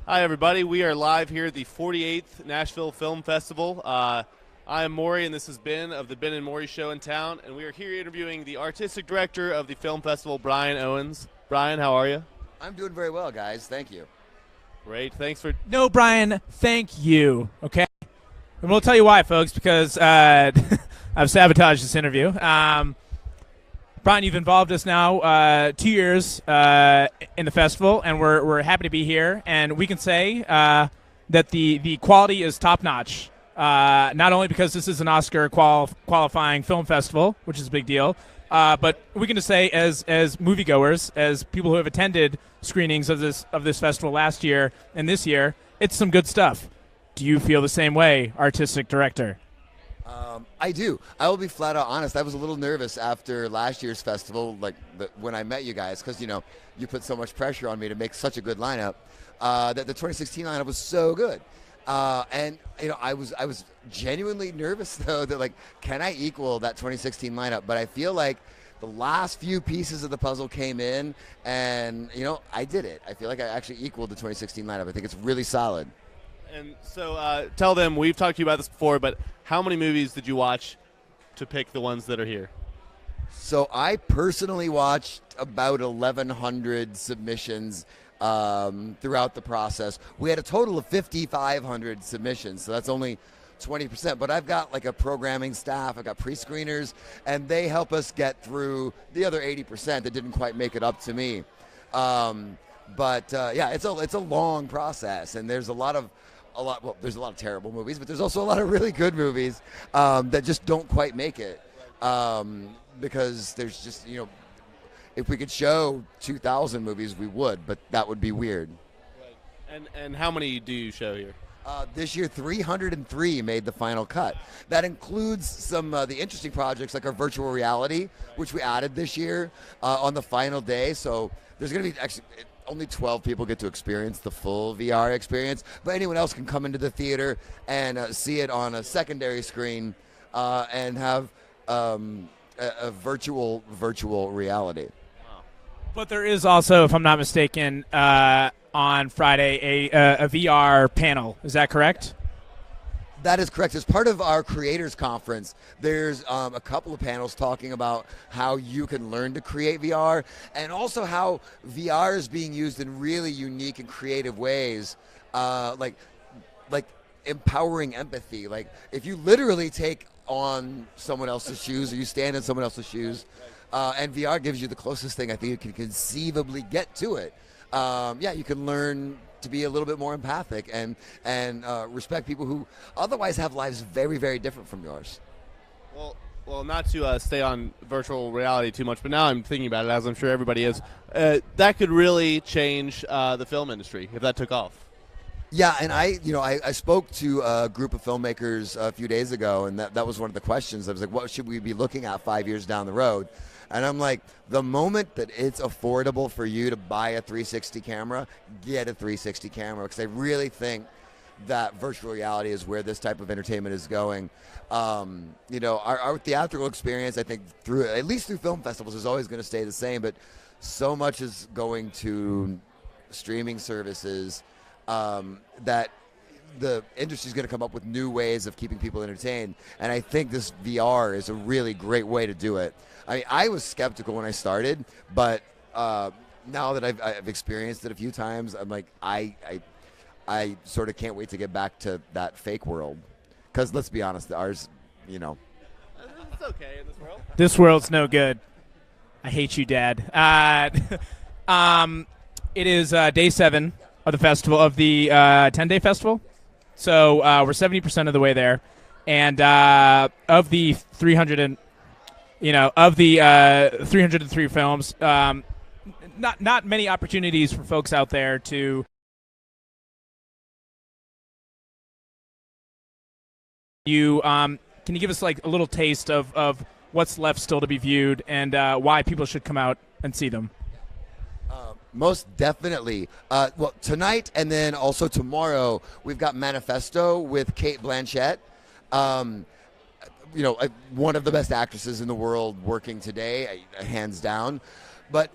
Hi, everybody. We are live here at the 48th Nashville Film Festival. I am Morey, and this is Ben of the Ben and Morey Show in town, and we are here interviewing the artistic director of the film festival, Brian Owens. Brian, how are you? I'm doing very well, guys. Thank you. Great. Thanks for. No, Brian, thank you. Okay? And we'll tell you why, folks, because I've sabotaged this interview. Brian, you've involved us now 2 years in the festival, and we're happy to be here. And we can say that the quality is top-notch, not only because this is an Oscar qualifying film festival, which is a big deal, but we can just say as moviegoers, as people who have attended screenings of this festival last year and this year, it's some good stuff. Do you feel the same way, artistic director? I do. I will be flat out honest. I was a little nervous after last year's festival, when I met you guys, because you put so much pressure on me to make such a good lineup. That the 2016 lineup was so good, and I was genuinely nervous though that can I equal that 2016 lineup? But I feel like the last few pieces of the puzzle came in, and I did it. I feel like I actually equaled the 2016 lineup. I think it's really solid. And so tell them, we've talked to you about this before, but how many movies did you watch to pick the ones that are here? So I personally watched about 1,100 submissions throughout the process. We had a total of 5,500 submissions, so that's only 20%. But I've got a programming staff, I've got pre-screeners, and they help us get through the other 80% that didn't quite make it up to me. But it's a long process, and there's a lot of terrible movies, but there's also a lot of really good movies that just don't quite make it because there's just if we could show 2,000 movies, we would, but that would be weird. Right. And how many do you show here? This year, 303 made the final cut. That includes some the interesting projects like our virtual reality, which we added this year on the final day. So there's going to be actually only 12 people get to experience the full VR experience, but anyone else can come into the theater and see it on a secondary screen and have a virtual reality. Wow. But there is also, if I'm not mistaken, on Friday a VR panel. Is that correct? That is correct. As part of our creators conference, there's a couple of panels talking about how you can learn to create VR, and also how VR is being used in really unique and creative ways, like empowering empathy. Like if you literally take on someone else's shoes, or you stand in someone else's shoes, and VR gives you the closest thing I think you can conceivably get to it. You can learn to be a little bit more empathic and respect people who otherwise have lives very, very different from yours. Well, not to stay on virtual reality too much, but now I'm thinking about it, as I'm sure everybody is. That could really change the film industry if that took off. Yeah, and I spoke to a group of filmmakers a few days ago, and that was one of the questions. I was like, what should we be looking at 5 years down the road? And I'm like, the moment that it's affordable for you to buy a 360 camera, get a 360 camera, because I really think that virtual reality is where this type of entertainment is going. Our theatrical experience, I think, at least through film festivals, is always going to stay the same, but so much is going to streaming services that the industry is going to come up with new ways of keeping people entertained, and I think this VR is a really great way to do it. I mean, I was skeptical when I started, but now that I've experienced it a few times, I'm like, I sort of can't wait to get back to that fake world. Because let's be honest, ours, It's okay in this world. This world's no good. I hate you, Dad. It is day 7 of the festival, of the 10-day festival. So we're 70% of the way there, and of the 303 films, not many opportunities for folks out there to. Can you give us a little taste of what's left still to be viewed, and why people should come out and see them? Most definitely. Tonight and then also tomorrow, we've got Manifesto with Cate Blanchett. One of the best actresses in the world working today, hands down. But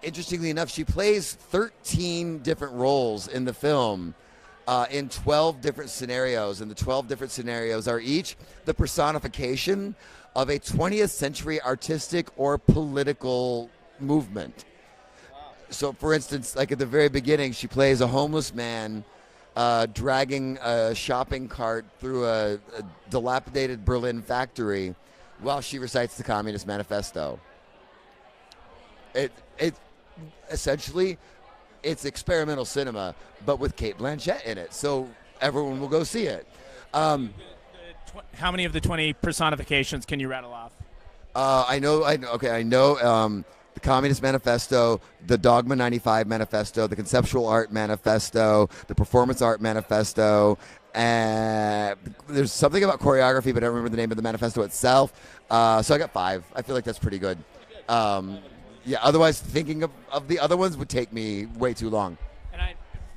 interestingly enough, she plays 13 different roles in the film in 12 different scenarios. And the 12 different scenarios are each the personification of a 20th century artistic or political movement. So, for instance, like at the very beginning, she plays a homeless man dragging a shopping cart through a dilapidated Berlin factory while she recites the Communist Manifesto. It essentially, it's experimental cinema, but with Cate Blanchett in it, so everyone will go see it. How many of the 20 personifications can you rattle off? I know. The Communist Manifesto, the Dogma 95 Manifesto, the Conceptual Art Manifesto, the Performance Art Manifesto, and there's something about choreography, but I don't remember the name of the manifesto itself. So I got 5. I feel like that's pretty good. Otherwise, thinking of the other ones would take me way too long. And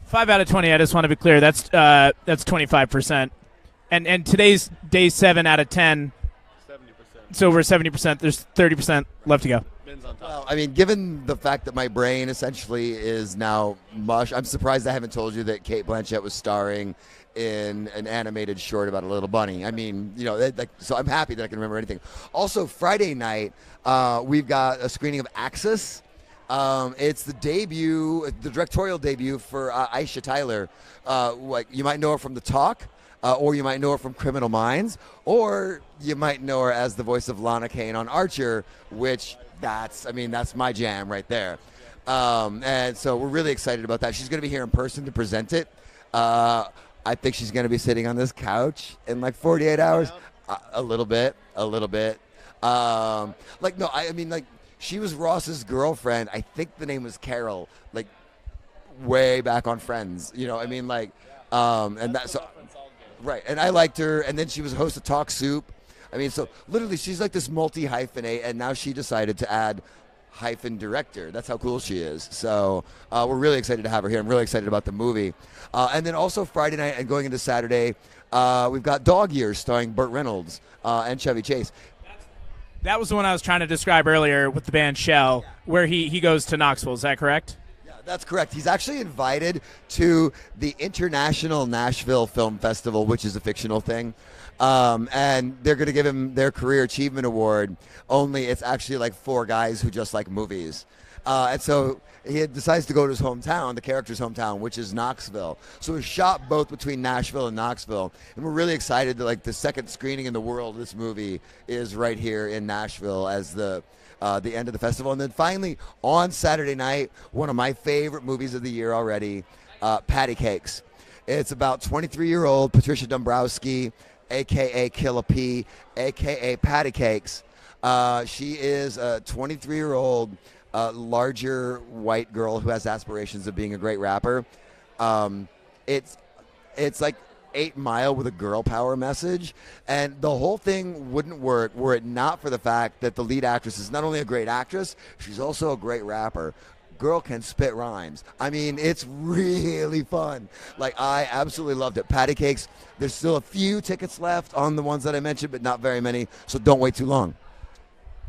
5 out of 20, I just want to be clear, that's 25%. And today's day 7 out of 10. 70%. So we're 70%. There's 30% left to go. Well, I mean, given the fact that my brain essentially is now mush, I'm surprised I haven't told you that Cate Blanchett was starring in an animated short about a little bunny. I mean, so I'm happy that I can remember anything. Also, Friday night, we've got a screening of Axis. It's the directorial debut for Aisha Tyler. You might know her from The Talk. Or you might know her from Criminal Minds, or you might know her as the voice of Lana Kane on Archer, which that's my jam right there. And so we're really excited about that. She's going to be here in person to present it. I think she's going to be sitting on this couch in like 48 hours. A little bit. She was Ross's girlfriend. I think the name was Carol, like way back on Friends. And that's so. Right, and I liked her, and then she was a host of Talk Soup. I mean, so literally she's like this multi-hyphenate, and now she decided to add hyphen director. That's how cool she is. So we're really excited to have her here. I'm really excited about the movie. And then also Friday night and going into Saturday, we've got Dog Years starring Burt Reynolds and Chevy Chase. That was the one I was trying to describe earlier with the band Shell, where he goes to Knoxville. Is that correct? That's correct. He's actually invited to the International Nashville Film Festival, which is a fictional thing. And they're going to give him their Career Achievement Award, only it's actually like 4 guys who just like movies. And so he decides to go to his hometown, the character's hometown, which is Knoxville. So it's shot both between Nashville and Knoxville. And we're really excited that the second screening in the world of this movie is right here in Nashville as the end of the festival. And then finally, on Saturday night, one of my favorite movies of the year already, Patty Cakes. It's about 23-year-old Patricia Dombrowski, a.k.a. Killa P, a.k.a. Patty Cakes. She is a 23-year-old larger white girl who has aspirations of being a great rapper. It's like 8 Mile with a girl power message, and the whole thing wouldn't work were it not for the fact that the lead actress is not only a great actress, she's also a great rapper. Girl can spit rhymes. I mean, it's really fun. Like, I absolutely loved it. Patty Cakes, there's still a few tickets left on the ones that I mentioned, but not very many, so don't wait too long.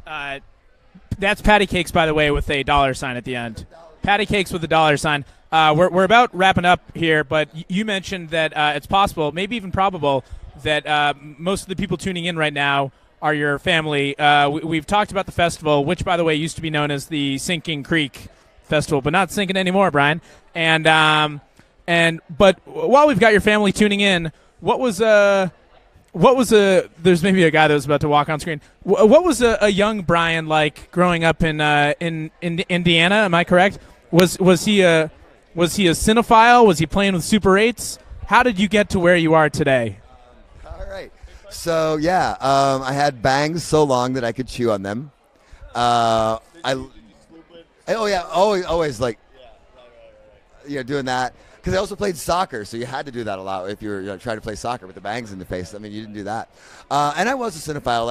That's Patty Cakes, by the way, with a $sign at the end. Patty Cakes with a $sign. We're about wrapping up here, but you mentioned that it's possible, maybe even probable, that most of the people tuning in right now are your family. We've talked about the festival, which, by the way, used to be known as the Sinking Creek Festival, but not sinking anymore, Brian. But while we've got your family tuning in, what was there's maybe a guy that was about to walk on screen. What was a young Brian like growing up in Indiana? Am I correct? Was he a cinephile? Was he playing with Super 8s? How did you get to where you are today? All right. So, I had bangs so long that I could chew on them. Always like, doing that. Because I also played soccer, so you had to do that a lot if you were trying to play soccer with the bangs in the face. I mean, you didn't do that. And I was a cinephile.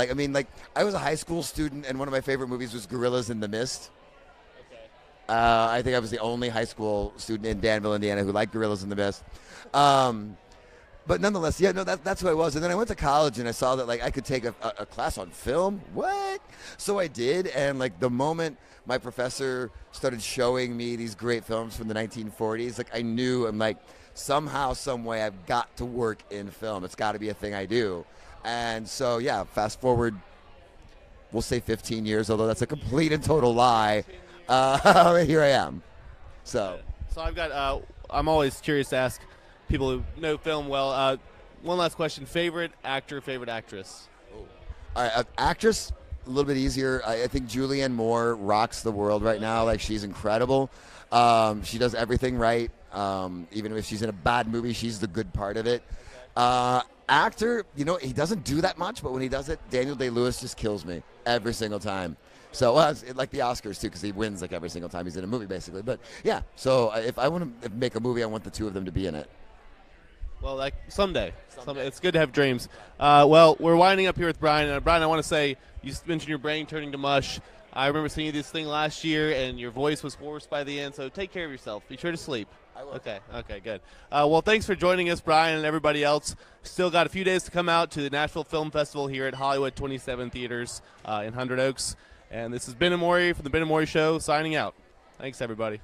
I was a high school student, and one of my favorite movies was Gorillas in the Mist. I think I was the only high school student in Danville, Indiana, who liked Gorillas in the Mist. but nonetheless, yeah, no, that's who I was. And then I went to college and I saw that like I could take a class on film. What? So I did, and like the moment my professor started showing me these great films from the 1940s, like I knew, I'm like, somehow, some way, I've got to work in film. It's got to be a thing I do. And so, yeah, fast forward, we'll say 15 years, although that's a complete and total lie. Here I am. So I've got. I'm always curious to ask people who know film well. One last question: favorite actor, favorite actress? All right, actress, a little bit easier. I think Julianne Moore rocks the world right now. Like, she's incredible. She does everything right. Even if she's in a bad movie, she's the good part of it. Actor, he doesn't do that much, but when he does it, Daniel Day-Lewis just kills me every single time. So, it's like the Oscars, too, because he wins like every single time he's in a movie, basically. But, yeah, so if I want to make a movie, I want the two of them to be in it. Well, like someday. It's good to have dreams. Well, we're winding up here with Brian. And Brian, I want to say, you mentioned your brain turning to mush. I remember seeing you this thing last year, and your voice was hoarse by the end, so take care of yourself. Be sure to sleep. I will. Okay, good. Well, thanks for joining us, Brian, and everybody else. Still got a few days to come out to the Nashville Film Festival here at Hollywood 27 Theaters in Hundred Oaks. And this is Ben and Morey from The Ben and Morey Show signing out. Thanks, everybody.